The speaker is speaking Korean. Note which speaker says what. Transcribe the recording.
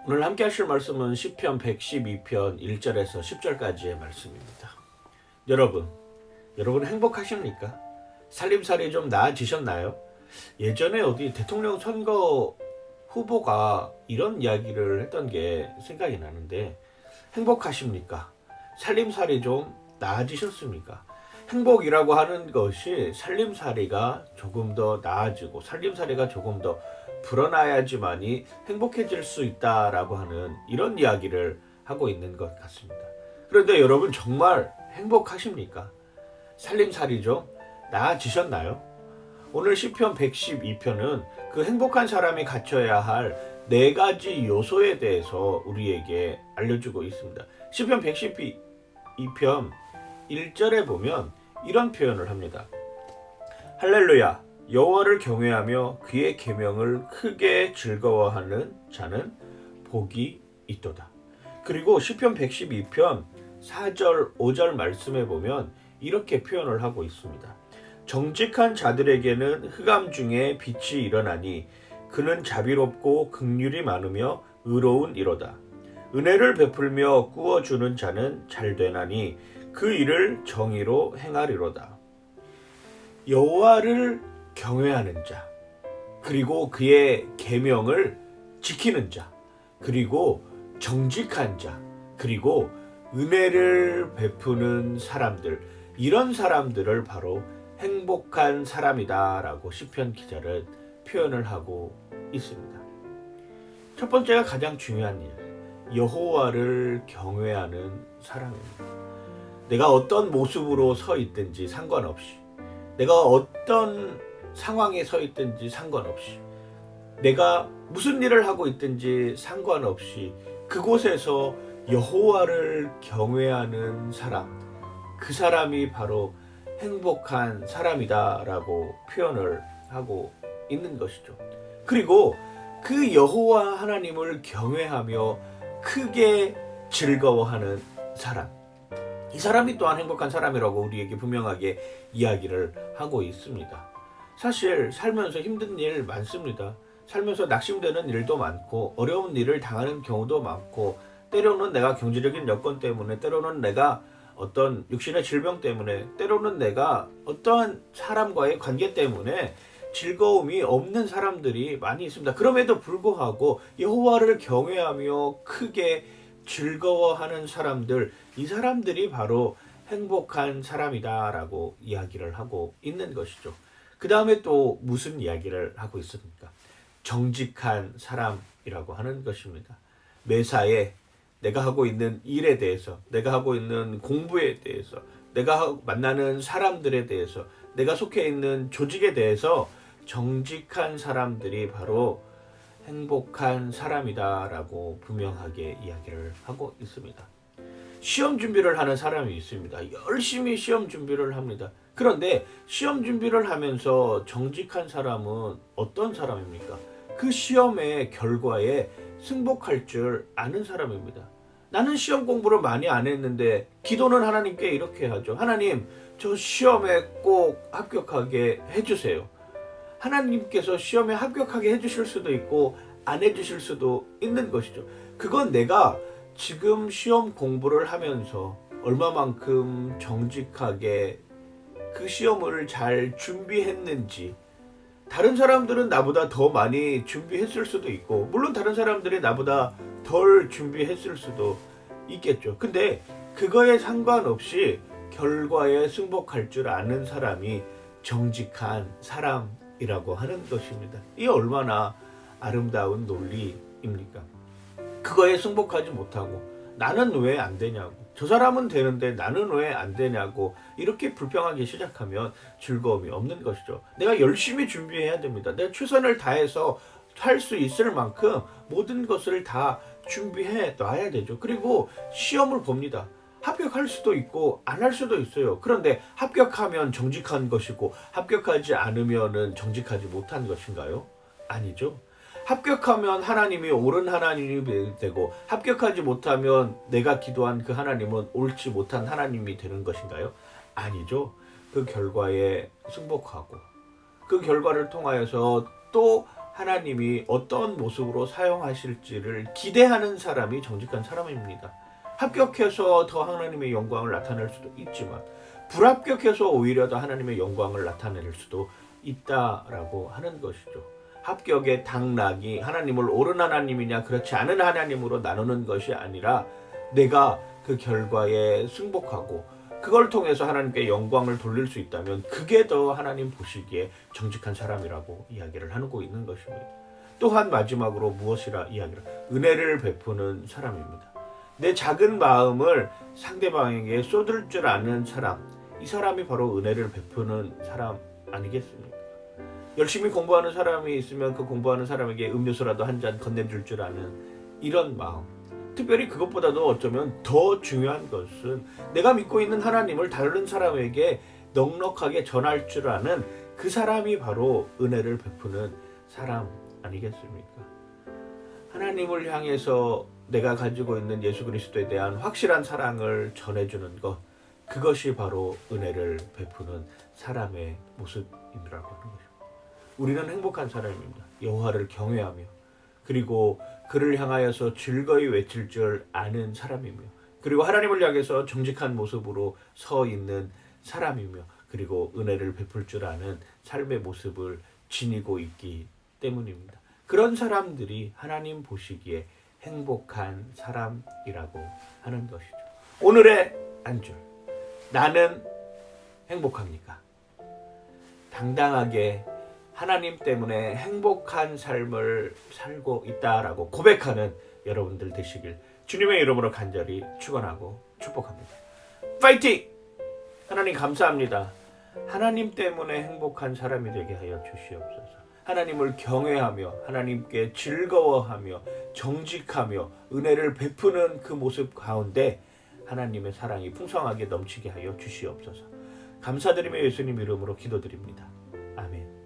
Speaker 1: 오늘 함께 하실 말씀은 시편 112편 1절에서 10절까지의 말씀입니다. 여러분 행복하십니까? 살림살이 좀 나아지셨나요? 예전에 어디 대통령 선거 후보가 이런 이야기를 했던 게 생각이 나는데, 행복하십니까? 살림살이 좀 나아지셨습니까? 행복이라고 하는 것이 살림살이가 조금 더 나아지고 살림살이가 조금 더 불어나야지만이 행복해질 수 있다라고 하는 이런 이야기를 하고 있는 것 같습니다. 그런데 여러분 정말 행복하십니까? 살림살이 좀 나아지셨나요? 오늘 시편 112편은 그 행복한 사람이 갖춰야 할 4가지 요소에 대해서 우리에게 알려주고 있습니다. 시편 112편 1절에 보면 이런 표현을 합니다. 할렐루야, 여호와를 경외하며 그의 계명을 크게 즐거워하는 자는 복이 있도다. 그리고 시편 112편 4절 5절 말씀에 보면 이렇게 표현을 하고 있습니다. 정직한 자들에게는 흑암 중에 빛이 일어나니 그는 자비롭고 긍휼이 많으며 의로운 이로다. 은혜를 베풀며 꾸어주는 자는 잘되나니 그 일을 정의로 행하리로다. 여호와를 경외하는 자, 그리고 그의 계명을 지키는 자, 그리고 정직한 자, 그리고 은혜를 베푸는 사람들, 이런 사람들을 바로 행복한 사람이다라고 시편 기자는 표현을 하고 있습니다. 첫 번째가 가장 중요한 일, 여호와를 경외하는 사람입니다. 내가 어떤 모습으로 서 있든지 상관없이, 내가 어떤 상황에 서 있든지 상관없이, 내가 무슨 일을 하고 있든지 상관없이 그곳에서 여호와를 경외하는 사람, 그 사람이 바로 행복한 사람이다라고 표현을 하고 있는 것이죠. 그리고 그 여호와 하나님을 경외하며 크게 즐거워하는 사람, 이 사람이 또한 행복한 사람이라고 우리에게 분명하게 이야기를 하고 있습니다. 사실 살면서 힘든 일 많습니다. 살면서 낙심되는 일도 많고 어려운 일을 당하는 경우도 많고, 때로는 내가 경제적인 여건 때문에, 때로는 내가 어떤 육신의 질병 때문에, 때로는 내가 어떠한 사람과의 관계 때문에 즐거움이 없는 사람들이 많이 있습니다. 그럼에도 불구하고 여호와를 경외하며 크게 즐거워하는 사람들, 이 사람들이 바로 행복한 사람이다라고 이야기를 하고 있는 것이죠. 그 다음에 또 무슨 이야기를 하고 있습니까? 정직한 사람이라고 하는 것입니다. 매사에 내가 하고 있는 일에 대해서, 내가 하고 있는 공부에 대해서, 내가 만나는 사람들에 대해서, 내가 속해 있는 조직에 대해서 정직한 사람들이 바로 행복한 사람이다라고 분명하게 이야기를 하고 있습니다. 시험 준비를 하는 사람이 있습니다. 열심히 시험 준비를 합니다. 그런데 시험 준비를 하면서 정직한 사람은 어떤 사람입니까? 그 시험의 결과에 승복할 줄 아는 사람입니다. 나는 시험 공부를 많이 안 했는데 기도는 하나님께 이렇게 하죠. 하나님, 저 시험에 꼭 합격하게 해주세요. 하나님께서 시험에 합격하게 해주실 수도 있고 안 해주실 수도 있는 것이죠. 그건 내가 지금 시험 공부를 하면서 얼마만큼 정직하게 그 시험을 잘 준비했는지, 다른 사람들은 나보다 더 많이 준비했을 수도 있고, 물론 다른 사람들이 나보다 덜 준비했을 수도 있겠죠. 근데 그거에 상관없이 결과에 승복할 줄 아는 사람이 정직한 사람이라고 하는 것입니다. 이게 얼마나 아름다운 논리입니까? 그거에 승복하지 못하고 나는 왜 안 되냐고, 저 사람은 되는데 나는 왜 안 되냐고 이렇게 불평하기 시작하면 즐거움이 없는 것이죠. 내가 열심히 준비해야 됩니다. 내가 최선을 다해서 할 수 있을 만큼 모든 것을 다 준비해 놔야 되죠. 그리고 시험을 봅니다. 합격할 수도 있고 안 할 수도 있어요. 그런데 합격하면 정직한 것이고 합격하지 않으면 정직하지 못한 것인가요? 아니죠. 합격하면 하나님이 옳은 하나님이 되고, 합격하지 못하면 내가 기도한 그 하나님은 옳지 못한 하나님이 되는 것인가요? 아니죠. 그 결과에 승복하고 그 결과를 통하여서 또 하나님이 어떤 모습으로 사용하실지를 기대하는 사람이 정직한 사람입니다. 합격해서 더 하나님의 영광을 나타낼 수도 있지만 불합격해서 오히려 더 하나님의 영광을 나타낼 수도 있다라고 하는 것이죠. 합격의 당락이 하나님을 옳은 하나님이냐 그렇지 않은 하나님으로 나누는 것이 아니라 내가 그 결과에 승복하고 그걸 통해서 하나님께 영광을 돌릴 수 있다면 그게 더 하나님 보시기에 정직한 사람이라고 이야기를 하고 있는 것입니다. 또한 마지막으로 무엇이라 이야기를 은혜를 베푸는 사람입니다. 내 작은 마음을 상대방에게 쏟을 줄 아는 사람, 이 사람이 바로 은혜를 베푸는 사람 아니겠습니까? 열심히 공부하는 사람이 있으면 그 공부하는 사람에게 음료수라도 한 잔 건네줄 줄 아는 이런 마음. 특별히 그것보다도 어쩌면 더 중요한 것은 내가 믿고 있는 하나님을 다른 사람에게 넉넉하게 전할 줄 아는 그 사람이 바로 은혜를 베푸는 사람 아니겠습니까? 하나님을 향해서 내가 가지고 있는 예수 그리스도에 대한 확실한 사랑을 전해주는 것, 그것이 바로 은혜를 베푸는 사람의 모습이라고 하는 것입니다. 우리는 행복한 사람입니다. 여호와를 경외하며 그리고 그를 향하여서 즐거이 외칠 줄 아는 사람이며 그리고 하나님을 향해서 정직한 모습으로 서 있는 사람이며 그리고 은혜를 베풀 줄 아는 삶의 모습을 지니고 있기 때문입니다. 그런 사람들이 하나님 보시기에 행복한 사람이라고 하는 것이죠. 오늘의 한 줄, 나는 행복합니까? 당당하게 하나님 때문에 행복한 삶을 살고 있다라고 고백하는 여러분들 되시길 주님의 이름으로 간절히 축원하고 축복합니다. 파이팅! 하나님 감사합니다. 하나님 때문에 행복한 사람이 되게 하여 주시옵소서. 하나님을 경외하며 하나님께 즐거워하며 정직하며 은혜를 베푸는 그 모습 가운데 하나님의 사랑이 풍성하게 넘치게 하여 주시옵소서. 감사드리며 예수님 이름으로 기도드립니다. 아멘.